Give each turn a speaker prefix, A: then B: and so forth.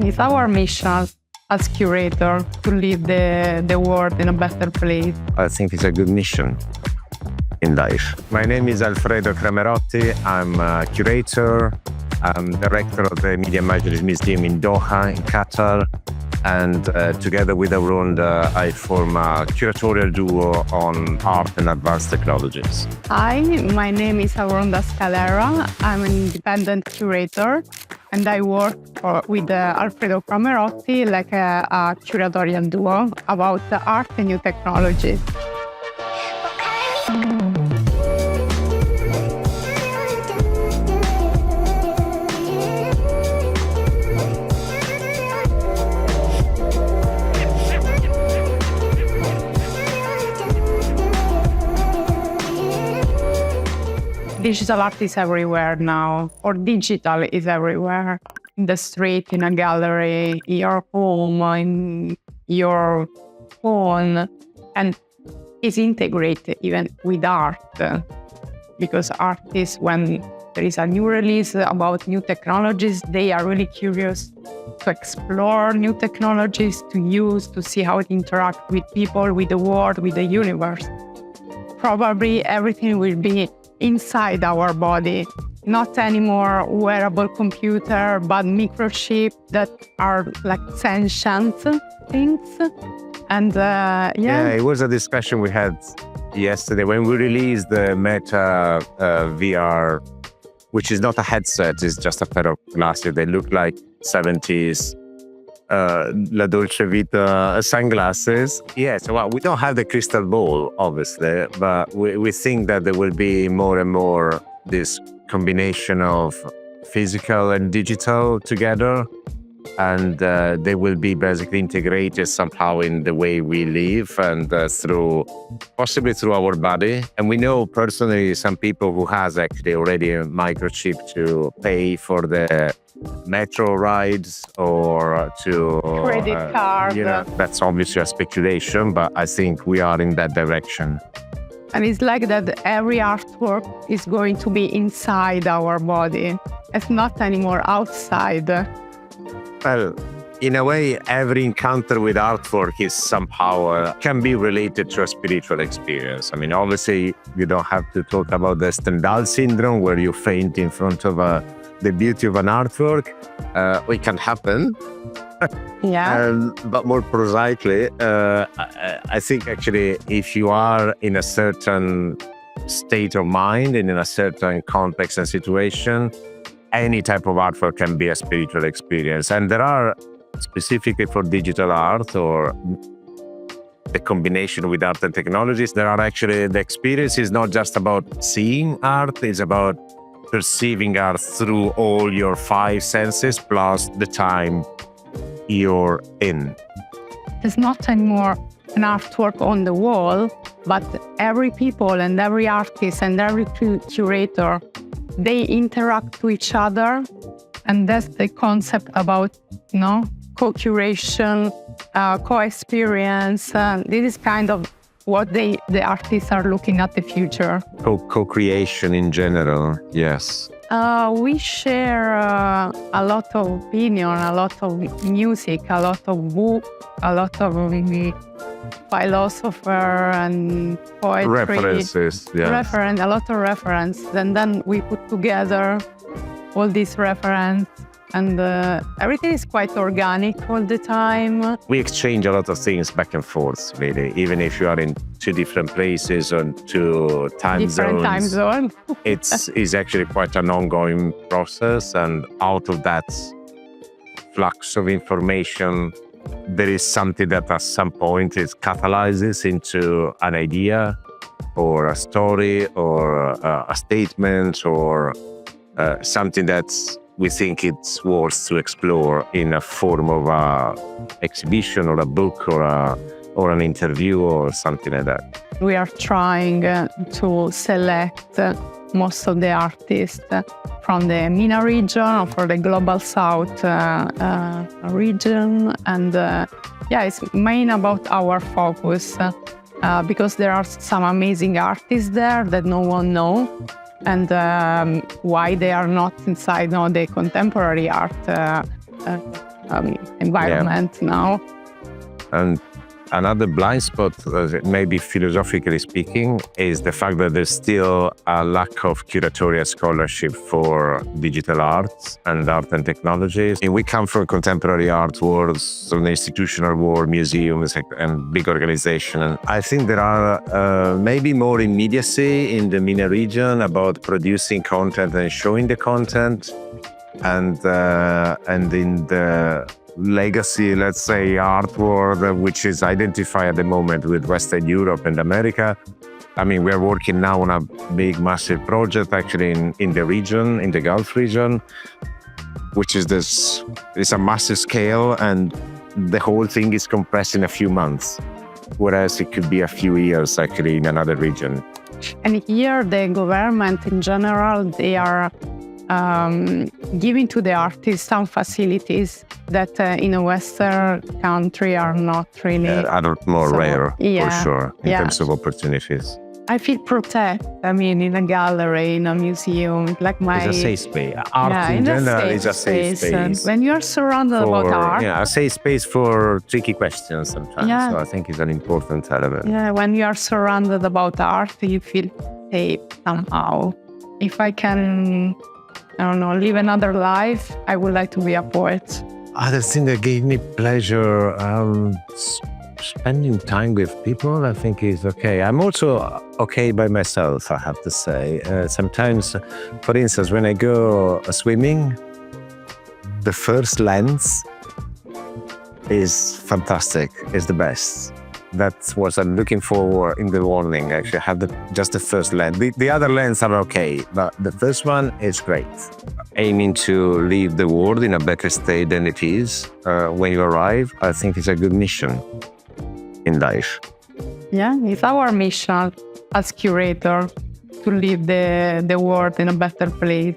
A: It's our mission as curator to leave the world in a better place.
B: I think it's a good mission in life. My name is Alfredo Cramerotti. I'm a curator. I'm director of the Media Imagery Museum in Doha, in Qatar. And together with Auronda, I form a curatorial duo on art and advanced technologies.
A: Hi, my name is Auronda Scalera. I'm an independent curator, and I work with Alfredo Cramerotti like a curatorial duo about art and new technologies. Digital art is everywhere now, or digital is everywhere. In the street, in a gallery, in your home, in your phone, and is integrated even with art. Because artists, when there is a new release about new technologies, they are really curious to explore new technologies, to use, to see how it interacts with people, with the world, with the universe. Probably everything will be inside our body, not anymore wearable computer, but microchips that are like sentient things. And
B: it was a discussion we had yesterday when we released the Meta VR, which is not a headset, it's just a pair of glasses. They look like 70s La Dolce Vita sunglasses. Yes, well, we don't have the crystal ball, obviously, but we think that there will be more and more this combination of physical and digital together, and they will be basically integrated somehow in the way we live and possibly through our body. And we know personally some people who has actually already a microchip to pay for the metro rides or to
A: credit card.
B: That's obviously a speculation, but I think we are in that direction.
A: And it's like that every artwork is going to be inside our body. It's not anymore outside.
B: Well, in a way, every encounter with artwork is somehow can be related to a spiritual experience. I mean, obviously, you don't have to talk about the Stendhal syndrome where you faint in front of the beauty of an artwork. It can happen.
A: Yeah.
B: But more prosaically, I think actually if you are in a certain state of mind and in a certain context and situation, any type of artwork can be a spiritual experience. And there are, specifically for digital art or the combination with art and technologies, there are actually, the experience is not just about seeing art, it's about perceiving art through all your five senses plus the time you're in.
A: It's not anymore an artwork on the wall, but every people and every artist and every curator, they interact with each other. And that's the concept about, co-curation, co-experience. This is kind of what the artists are looking at the future.
B: Co-creation in general, yes.
A: We share a lot of opinion, a lot of music, a lot of book, a lot of philosopher and poetry.
B: References, yes.
A: A lot of reference. And then we put together all these reference, and everything is quite organic all the time.
B: We exchange a lot of things back and forth, really, even if you are in two different places or two time zones. It's actually quite an ongoing process, and out of that flux of information, there is something that at some point it catalyzes into an idea or a story or a statement or something that's we think it's worth to explore in a form of an exhibition or a book or an interview or something like that.
A: We are trying to select most of the artists from the MENA region or for the Global South region. And it's mainly about our focus because there are some amazing artists there that no one knows. And why they are not inside the contemporary art environment now.
B: And another blind spot, maybe philosophically speaking, is the fact that there's still a lack of curatorial scholarship for digital arts and art and technologies. And we come from contemporary art worlds, from the institutional world, museums and big organizations. And I think there are maybe more immediacy in the MENA region about producing content and showing the content, and in the legacy, let's say, art world, which is identified at the moment with Western Europe and America. I mean, we're working now on a big, massive project actually in the region, in the Gulf region, which is it's a massive scale, and the whole thing is compressed in a few months, whereas it could be a few years actually in another region.
A: And here, the government in general, they are giving to the artists some facilities that in a Western country are not really...
B: are more rare, for sure, in terms of opportunities.
A: I feel protected. I mean, in a gallery, in a museum, like my...
B: It's a safe space. Art in general is a safe space.
A: When you're surrounded about art...
B: Yeah, a safe space for tricky questions sometimes. Yeah. So I think it's an important element.
A: Yeah, when you are surrounded about art, you feel safe somehow. If I can... I don't know, live another life, I would like to be a poet.
B: Other thing that gave me pleasure, spending time with people, I think is okay. I'm also okay by myself, I have to say. Sometimes, for instance, when I go swimming, the first lens is fantastic, is the best. That's what I'm looking for in the morning. Actually, I have just the first lens. The other lenses are okay, but the first one is great. Aiming to leave the world in a better state than it is when you arrive, I think it's a good mission in life.
A: Yeah, it's our mission as curator to leave the world in a better place.